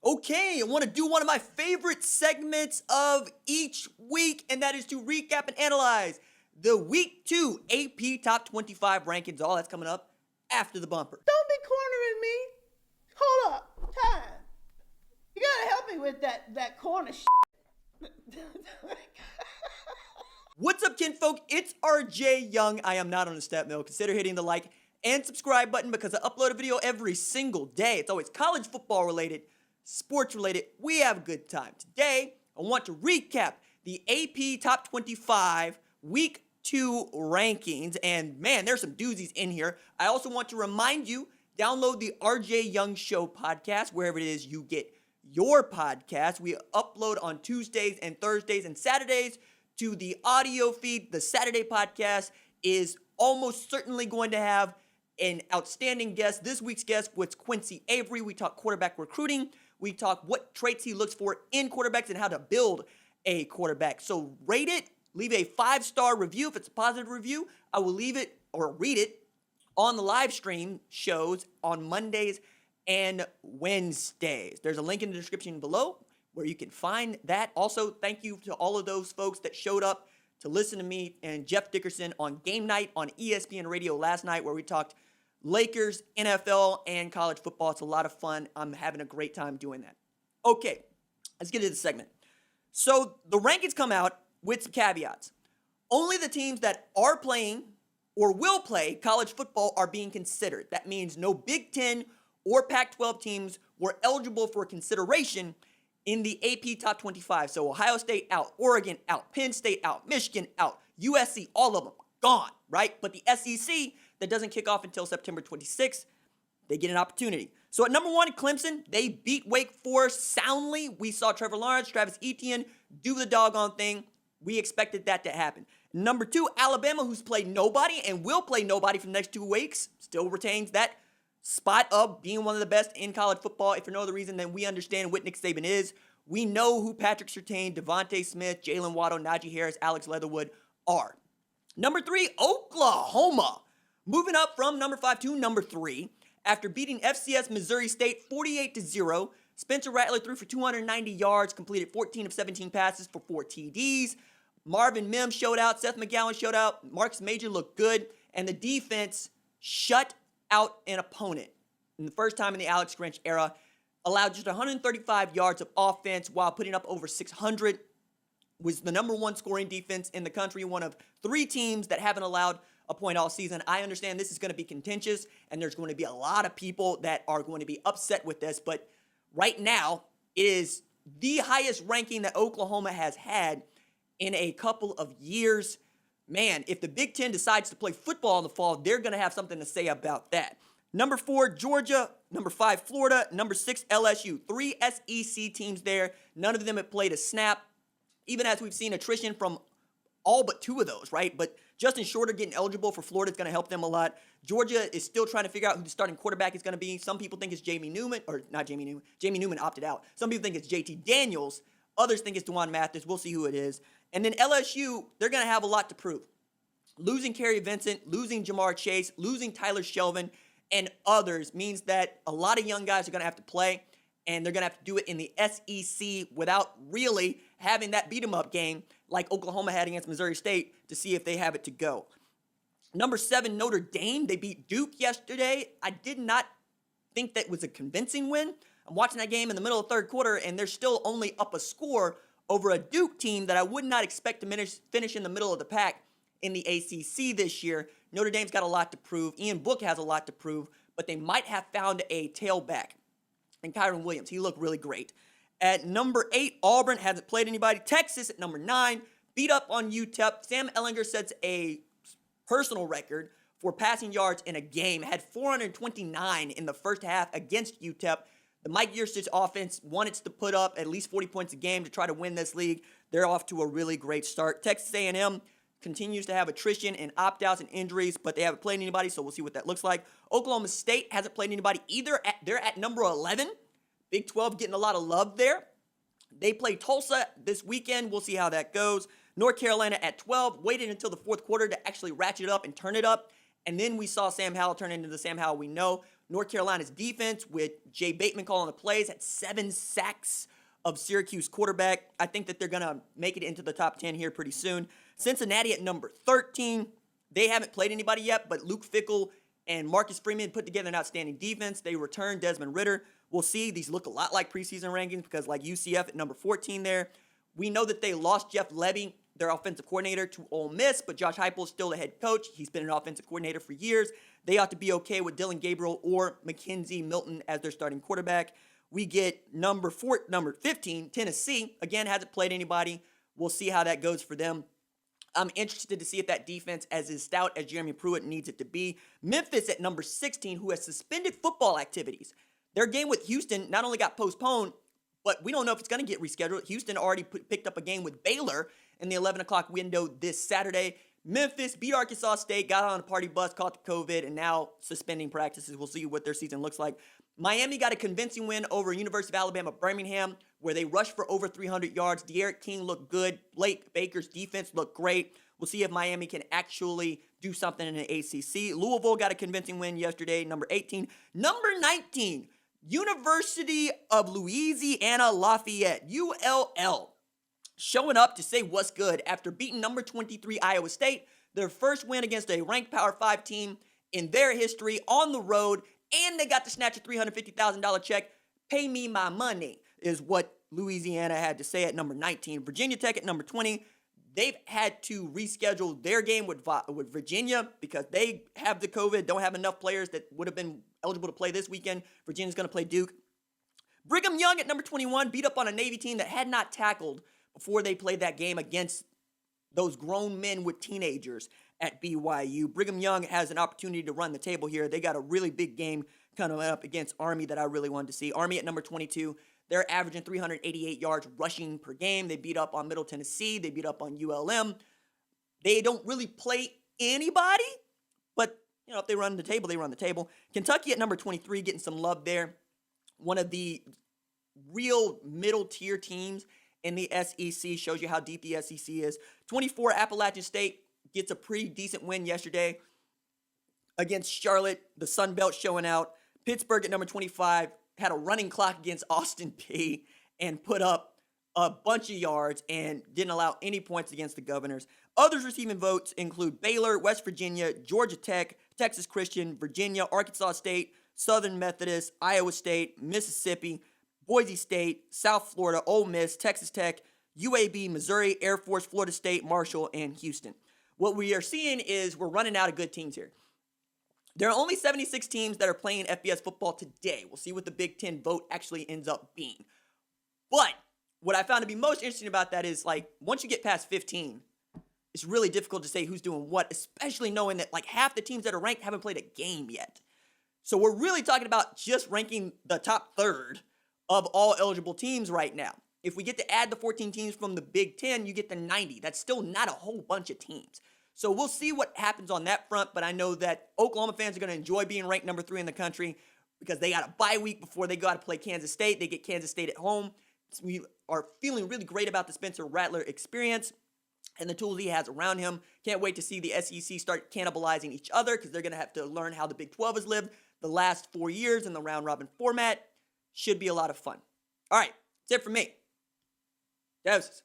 Okay, I want to do one of my favorite segments of each week, and that is to recap and analyze the Week 2 AP Top 25 rankings. All that's coming up after the bumper. Don't be cornering me. Hold up. Time. You gotta help me with that corner shit. What's up, kinfolk? It's RJ Young. I am not on the step mill. Consider hitting the like and subscribe button because I upload a video every single day. It's always college football related, sports related. We have a good time. Today, I want to recap the AP Top 25 Week 2 rankings. And man, there's some doozies in here. I also want to remind you, download the RJ Young Show podcast, wherever it is you get your podcast. We upload on Tuesdays and Thursdays and Saturdays to the audio feed. The Saturday podcast is almost certainly going to have an outstanding guest. This week's guest was Quincy Avery. We talk quarterback recruiting. We talk what traits he looks for in quarterbacks and how to build a quarterback. So rate it, leave a 5-star review. If it's a positive review, I will leave it or read it on the live stream shows on Mondays and Wednesdays. There's a link in the description below where you can find that. Also, thank you to all of those folks that showed up to listen to me and Jeff Dickerson on Game Night on ESPN Radio last night, where we talked Lakers, NFL, and college football. It's a lot of fun. I'm having a great time doing that. Okay, let's get into the segment. So the rankings come out with some caveats. Only the teams that are playing or will play college football are being considered. That means no Big Ten or Pac-12 teams were eligible for consideration in the AP Top 25. So Ohio State out, Oregon out, Penn State out, Michigan out, USC, all of them gone, right? But the SEC, that doesn't kick off until September 26th, they get an opportunity. So at number 1, Clemson, they beat Wake Forest soundly. We saw Trevor Lawrence, Travis Etienne do the doggone thing. We expected that to happen. Number 2, Alabama, who's played nobody and will play nobody for the next 2 weeks, still retains that spot of being one of the best in college football. If for no other reason than we understand what Nick Saban is, we know who Patrick Surtain, Devontae Smith, Jalen Waddle, Najee Harris, Alex Leatherwood are. Number 3, Oklahoma, moving up from number 5 to number 3 after beating FCS Missouri State 48-0. Spencer Rattler threw for 290 yards, completed 14 of 17 passes for 4 TDs. Marvin Mims showed out, Seth McGowan showed out, Marcus Major looked good, and the defense shut out an opponent. In the first time in the Alex Grinch era, allowed just 135 yards of offense while putting up over 600. Was the number 1 scoring defense in the country, one of 3 teams that haven't allowed a point all season. I understand this is going to be contentious, and there's going to be a lot of people that are going to be upset with this, but right now, it is the highest ranking that Oklahoma has had in a couple of years. Man, if the Big Ten decides to play football in the fall, they're going to have something to say about that. Number 4, Georgia. Number 5, Florida. Number 6, LSU. 3 SEC teams there. None of them have played a snap, even as we've seen attrition from all but 2 of those, right? But Justin Shorter getting eligible for Florida is going to help them a lot. Georgia is still trying to figure out who the starting quarterback is going to be. Some people think it's Jamie Newman, or not Jamie Newman. Jamie Newman opted out. Some people think it's JT Daniels. Others think it's DeJuan Mathis. We'll see who it is. And then LSU, they're going to have a lot to prove. Losing Kerry Vincent, losing Jamar Chase, losing Tyler Shelvin, and others means that a lot of young guys are going to have to play, and they're going to have to do it in the SEC without really having that beat-em-up game like Oklahoma had against Missouri State to see if they have it to go. Number 7, Notre Dame. They beat Duke yesterday. I did not think that was a convincing win. I'm watching that game in the middle of the third quarter, and they're still only up a score over a Duke team that I would not expect to finish in the middle of the pack in the ACC this year. Notre Dame's got a lot to prove. Ian Book has a lot to prove, but they might have found a tailback in Kyron Williams. He looked really great. At number 8, Auburn hasn't played anybody. Texas at number 9, beat up on UTEP. Sam Ehlinger sets a personal record for passing yards in a game. Had 429 in the first half against UTEP. The Mike Yurcich offense wanted to put up at least 40 points a game to try to win this league. They're off to a really great start. Texas A&M continues to have attrition and opt-outs and injuries, but they haven't played anybody, so we'll see what that looks like. Oklahoma State hasn't played anybody either. They're at number 11. Big 12 getting a lot of love there. They play Tulsa this weekend. We'll see how that goes. North Carolina at 12, waited until the fourth quarter to actually ratchet it up and turn it up. And then we saw Sam Howell turn into the Sam Howell we know. North Carolina's defense with Jay Bateman calling the plays had 7 sacks of Syracuse quarterback. I think that they're going to make it into the top 10 here pretty soon. Cincinnati at number 13. They haven't played anybody yet, but Luke Fickell and Marcus Freeman put together an outstanding defense. They returned Desmond Ridder. We'll see. These look a lot like preseason rankings because like UCF at number 14 there. We know that they lost Jeff Levy, their offensive coordinator, to Ole Miss, but Josh Heupel is still the head coach. He's been an offensive coordinator for years. They ought to be okay with Dylan Gabriel or Mackenzie Milton as their starting quarterback. We get number 15, Tennessee. Again, hasn't played anybody. We'll see how that goes for them. I'm interested to see if that defense, as stout as Jeremy Pruitt needs it to be. Memphis at number 16, who has suspended football activities. Their game with Houston not only got postponed, but we don't know if it's going to get rescheduled. Houston already picked up a game with Baylor in the 11 o'clock window this Saturday. Memphis beat Arkansas State, got on a party bus, caught the COVID, and now suspending practices. We'll see what their season looks like. Miami got a convincing win over University of Alabama Birmingham, where they rushed for over 300 yards. De'Aaron King looked good. Blake Baker's defense looked great. We'll see if Miami can actually do something in the ACC. Louisville got a convincing win yesterday, number 18. Number 19, University of Louisiana Lafayette, ULL, showing up to say what's good after beating number 23 Iowa State, their first win against a ranked Power 5 team in their history on the road, and they got to snatch a $350,000 check. Pay me my money is what Louisiana had to say at number 19. Virginia Tech at number 20. They've had to reschedule their game with Virginia because they have the COVID, don't have enough players that would have been eligible to play this weekend. Virginia's going to play Duke. Brigham Young at number 21 beat up on a Navy team that had not tackled before they played that game against those grown men with teenagers at BYU. Brigham Young has an opportunity to run the table here. They got a really big game coming up against Army that I really wanted to see. Army at number 22. They're averaging 388 yards rushing per game. They beat up on Middle Tennessee. They beat up on ULM. They don't really play anybody, but you know, if they run the table, they run the table. Kentucky at number 23, getting some love there. One of the real middle-tier teams in the SEC. Shows you how deep the SEC is. 24, Appalachian State gets a pretty decent win yesterday against Charlotte. The Sun Belt showing out. Pittsburgh at number 25 had a running clock against Austin Peay and put up a bunch of yards and didn't allow any points against the Governors. Others receiving votes include Baylor, West Virginia, Georgia Tech, Texas Christian, Virginia, Arkansas State, Southern Methodist, Iowa State, Mississippi, Boise State, South Florida, Ole Miss, Texas Tech, UAB, Missouri, Air Force, Florida State, Marshall, and Houston. What we are seeing is we're running out of good teams here. There are only 76 teams that are playing FBS football today. We'll see what the Big Ten vote actually ends up being. But what I found to be most interesting about that is, like, once you get past 15, it's really difficult to say who's doing what, especially knowing that, like, half the teams that are ranked haven't played a game yet. So we're really talking about just ranking the top third of all eligible teams right now. If we get to add the 14 teams from the Big Ten, you get to 90. That's still not a whole bunch of teams. So we'll see what happens on that front, but I know that Oklahoma fans are going to enjoy being ranked number 3 in the country because they got a bye week before they go out to play Kansas State. They get Kansas State at home. So we are feeling really great about the Spencer Rattler experience and the tools he has around him. Can't wait to see the SEC start cannibalizing each other because they're going to have to learn how the Big 12 has lived the last 4 years in the round-robin format. Should be a lot of fun. All right, that's it for me. Doses.